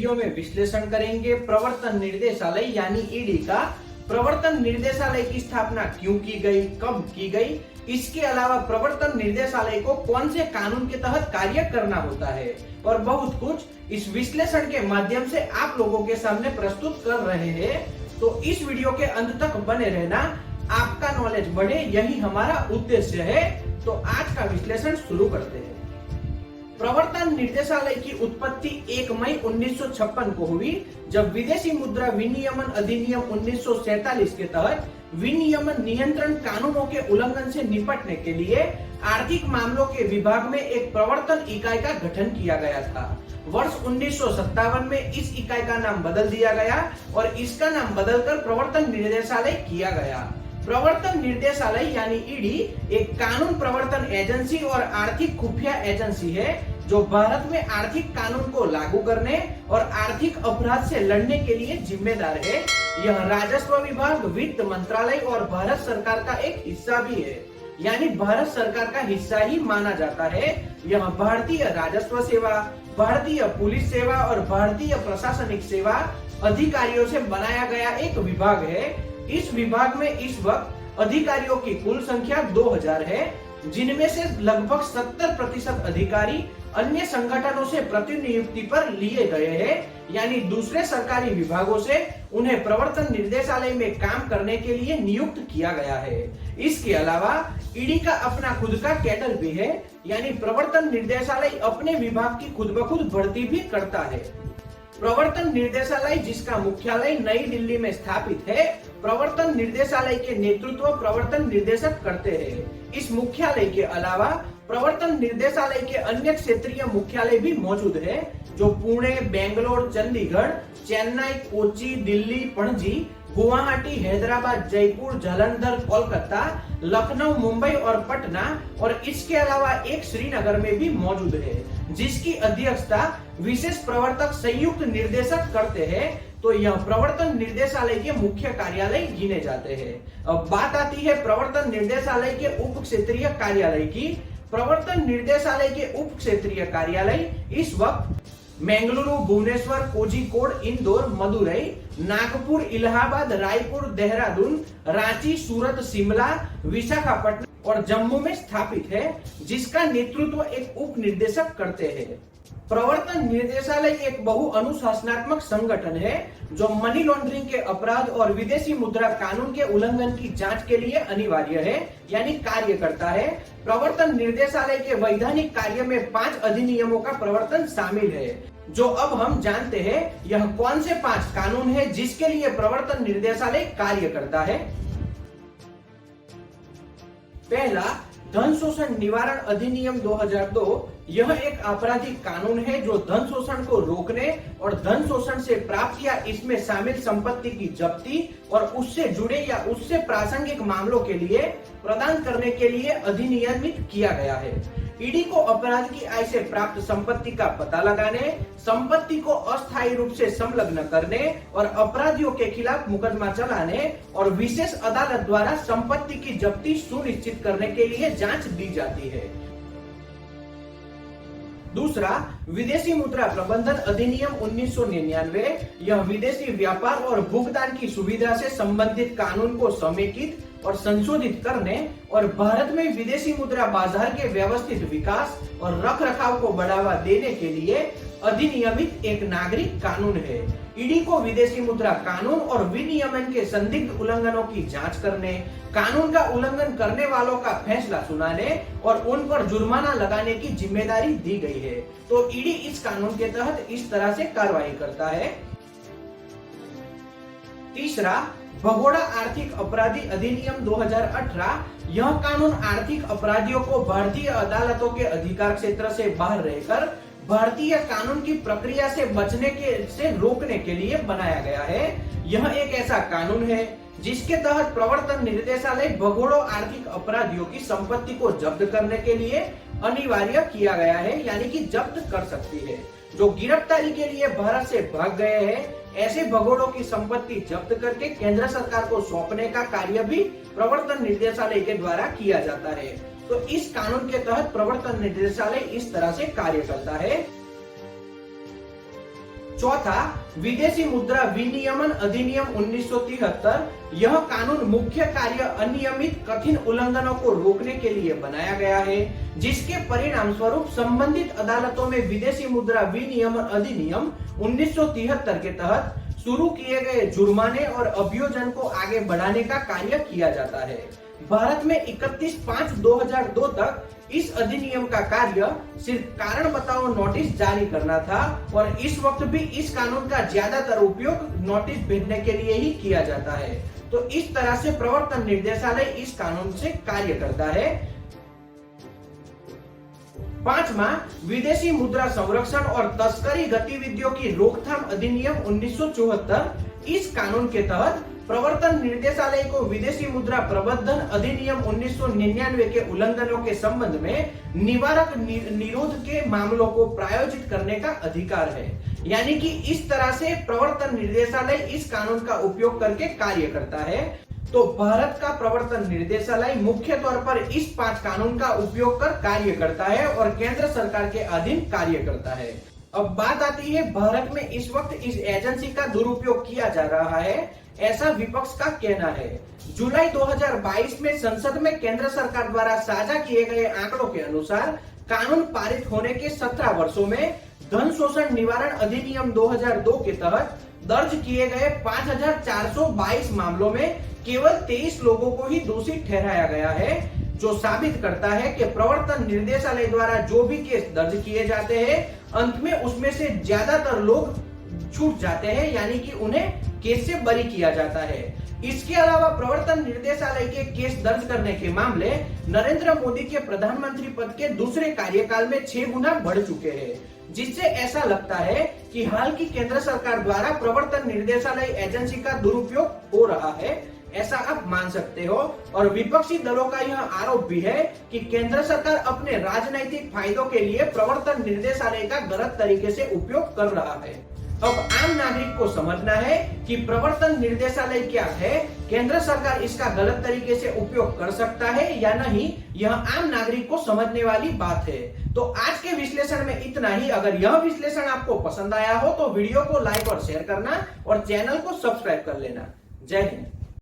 Video में विश्लेषण करेंगे प्रवर्तन निर्देशालय यानी ईडी का प्रवर्तन निर्देशालय की स्थापना क्यों की गई, कब की गई, इसके अलावा प्रवर्तन निर्देशालय को कौन से कानून के तहत कार्य करना होता है और बहुत कुछ इस विश्लेषण के माध्यम से आप लोगों के सामने प्रस्तुत कर रहे हैं। तो इस वीडियो के अंत तक बने रहना, आपका नॉलेज बढ़े, यही हमारा उद्देश्य है। तो आज का विश्लेषण शुरू करते हैं। प्रवर्तन निर्देशालय की उत्पत्ति 1 मई 1956 को हुई, जब विदेशी मुद्रा विनियमन अधिनियम 1947 के तहत विनियमन नियंत्रण कानूनों के उल्लंघन से निपटने के लिए आर्थिक मामलों के विभाग में एक प्रवर्तन इकाई का गठन किया गया था। वर्ष 1957 में इस इकाई का नाम बदल दिया गया और इसका नाम बदलकर प्रवर्तन निर्देशालय किया गया। प्रवर्तन निर्देशालय यानी ईडी एक कानून प्रवर्तन एजेंसी और आर्थिक खुफिया एजेंसी है जो भारत में आर्थिक कानून को लागू करने और आर्थिक अपराध से लड़ने के लिए जिम्मेदार है। यह राजस्व विभाग, वित्त मंत्रालय और भारत सरकार का एक हिस्सा भी है, यानी भारत सरकार का हिस्सा ही माना जाता है। यह भारतीय राजस्व सेवा, भारतीय पुलिस सेवा और भारतीय प्रशासनिक सेवा अधिकारियों से बनाया गया एक विभाग है। इस विभाग में इस वक्त अधिकारियों की कुल संख्या 2000 है, जिनमें से लगभग 70% अधिकारी अन्य संगठनों से प्रतिनियुक्ति पर लिए गए हैं, यानी दूसरे सरकारी विभागों से उन्हें प्रवर्तन निर्देशालय में काम करने के लिए नियुक्त किया गया है। इसके अलावा ईडी का अपना खुद का कैडर भी है, यानी प्रवर्तन निर्देशालय अपने विभाग की खुद ब खुद भर्ती भी करता है। प्रवर्तन निर्देशालय जिसका मुख्यालय नई दिल्ली में स्थापित है, प्रवर्तन निर्देशालय के नेतृत्व प्रवर्तन निर्देशक करते हैं। इस मुख्यालय के अलावा प्रवर्तन निर्देशालय के अन्य क्षेत्रीय मुख्यालय भी मौजूद है, जो पुणे, बेंगलोर, चंडीगढ़, चेन्नई, कोच्चि, दिल्ली, पणजी, गुवाहाटी, हैदराबाद, जयपुर, जालंधर, कोलकाता, लखनऊ, मुंबई और पटना और इसके अलावा एक श्रीनगर में भी मौजूद है, जिसकी अध्यक्षता विशेष प्रवर्तक संयुक्त निर्देशक करते हैं। तो यह प्रवर्तन निर्देशालय के मुख्य कार्यालय गिने जाते हैं। अब बात आती है प्रवर्तन निर्देशालय के उप क्षेत्रीय कार्यालय की। प्रवर्तन निर्देशालय के उप क्षेत्रीय कार्यालय इस वक्त बेंगलुरु, भुवनेश्वर, कोझिकोड, इंदौर, मदुरई, नागपुर, इलाहाबाद, रायपुर, देहरादून, रांची, सूरत, शिमला, विशाखापट्टनम और जम्मू में स्थापित है, जिसका नेतृत्व एक उप निर्देशक करते हैं। प्रवर्तन निर्देशालय एक बहुअनुशासनात्मक संगठन है जो मनी लॉन्ड्रिंग के अपराध और विदेशी मुद्रा कानून के उल्लंघन की जांच के लिए अनिवार्य है, यानी कार्य करता है। प्रवर्तन निर्देशालय के वैधानिक कार्य में 5 अधिनियमों का प्रवर्तन शामिल है, जो अब हम जानते हैं। यह कौन से 5 कानून है जिसके लिए प्रवर्तन निर्देशालय कार्य करता है? पहला, धन शोषण निवारण अधिनियम 2002। यह एक आपराधिक कानून है जो धन शोषण को रोकने और धन शोषण से प्राप्त या इसमें शामिल संपत्ति की जब्ती और उससे जुड़े या उससे प्रासंगिक मामलों के लिए प्रदान करने के लिए अधिनियमित किया गया है। ईडी को अपराध की आय से प्राप्त संपत्ति का पता लगाने, संपत्ति को अस्थायी रूप से संलग्न करने और अपराधियों के खिलाफ मुकदमा चलाने और विशेष अदालत द्वारा संपत्ति की जब्ती सुनिश्चित करने के लिए जांच दी जाती है। दूसरा, विदेशी मुद्रा प्रबंधन अधिनियम 1999। यह विदेशी व्यापार और भुगतान की सुविधा से संबंधित कानून को समेकित और संशोधित करने और भारत में विदेशी मुद्रा बाजार के व्यवस्थित विकास और रखरखाव को बढ़ावा देने के लिए अधिनियमित एक नागरिक कानून है। ईडी को विदेशी मुद्रा कानून और विनियमन के संदिग्ध उल्लंघनों की जांच करने, कानून का उल्लंघन करने वालों का फैसला सुनाने और उन पर जुर्माना लगाने की जिम्मेदारी दी गई है। तो ईडी इस कानून के तहत इस तरह से कार्रवाई करता है। तीसरा, भगोड़ा आर्थिक अपराधी अधिनियम 2018। यह कानून आर्थिक अपराधियों को भारतीय अदालतों के अधिकार क्षेत्र से बाहर रहकर भारतीय कानून की प्रक्रिया से बचने से रोकने के लिए बनाया गया है। यह एक ऐसा कानून है जिसके तहत प्रवर्तन निर्देशालय भगोड़ों आर्थिक अपराधियों की संपत्ति को जब्त करने के लिए अनिवार्य किया गया है, यानी कि जब्त कर सकती है। जो गिरफ्तारी के लिए भारत से भाग गए हैं, ऐसे भगोड़ों की संपत्ति जब्त करके केंद्र सरकार को सौंपने का कार्य भी प्रवर्तन निर्देशालय के द्वारा किया जाता है। तो इस कानून के तहत प्रवर्तन निर्देशालय इस तरह से कार्य करता है। चौथा, विदेशी मुद्रा विनियमन अधिनियम 1973। यह कानून मुख्य कार्य अनियमित कठिन उल्लंघनों को रोकने के लिए बनाया गया है, जिसके परिणाम स्वरूप संबंधित अदालतों में विदेशी मुद्रा विनियमन अधिनियम 1973 के तहत शुरू किए गए जुर्माने और अभियोजन को आगे बढ़ाने का कार्य किया जाता है। भारत में 31/5/2002 तक इस अधिनियम का कार्य सिर्फ कारण बताओ नोटिस जारी करना था और इस वक्त भी इस कानून का ज्यादातर उपयोग नोटिस भेजने के लिए ही किया जाता है। तो इस तरह से प्रवर्तन निर्देशालय इस कानून से कार्य करता है। पांचवा, विदेशी मुद्रा संरक्षण और तस्करी गतिविधियों की रोकथाम अधिनियम 1974। इस कानून के तहत प्रवर्तन निर्देशालय को विदेशी मुद्रा प्रबंधन अधिनियम 1999 के उल्लंघनों के संबंध में निवारक निरोध के मामलों को प्रायोजित करने का अधिकार है। यानी कि इस तरह से प्रवर्तन निर्देशालय इस कानून का उपयोग करके कार्य करता है। तो भारत का प्रवर्तन निर्देशालय मुख्य तौर पर इस 5 कानून का उपयोग कर कार्य करता है और केंद्र सरकार के अधीन कार्य करता है। अब बात आती है, भारत में इस वक्त इस एजेंसी का दुरुपयोग किया जा रहा है, ऐसा विपक्ष का कहना है। जुलाई 2022 में संसद में केंद्र सरकार द्वारा साझा किए गए आंकड़ों के अनुसार कानून पारित होने के 17 वर्षों में धन शोषण निवारण अधिनियम 2002 के तहत दर्ज किए गए 5422 मामलों में केवल 23 लोगों को ही दोषी ठहराया गया है, जो साबित करता है कि प्रवर्तन निर्देशालय द्वारा जो भी केस दर्ज किए जाते हैं, अंत में उसमें से ज्यादातर लोग छूट जाते हैं, यानी कि उन्हें केस से बरी किया जाता है। इसके अलावा प्रवर्तन निर्देशालय के केस दर्ज करने के मामले नरेंद्र मोदी के प्रधानमंत्री पद के दूसरे कार्यकाल में 6 गुना बढ़ चुके हैं, जिससे ऐसा लगता है कि हाल की केंद्र सरकार द्वारा प्रवर्तन निर्देशालय एजेंसी का दुरुपयोग हो रहा है, ऐसा आप मान सकते हो। और विपक्षी दलों का यह आरोप भी है कि केंद्र सरकार अपने राजनीतिक फायदों के लिए प्रवर्तन निर्देशालय का गलत तरीके से उपयोग कर रहा है। अब आम नागरिक को समझना है कि प्रवर्तन निर्देशालय क्या है, केंद्र सरकार इसका गलत तरीके से उपयोग कर सकता है या नहीं, यह आम नागरिक को समझने वाली बात है। तो आज के विश्लेषण में इतना ही। अगर यह विश्लेषण आपको पसंद आया हो तो वीडियो को लाइक और शेयर करना और चैनल को सब्सक्राइब कर लेना। जय हिंद।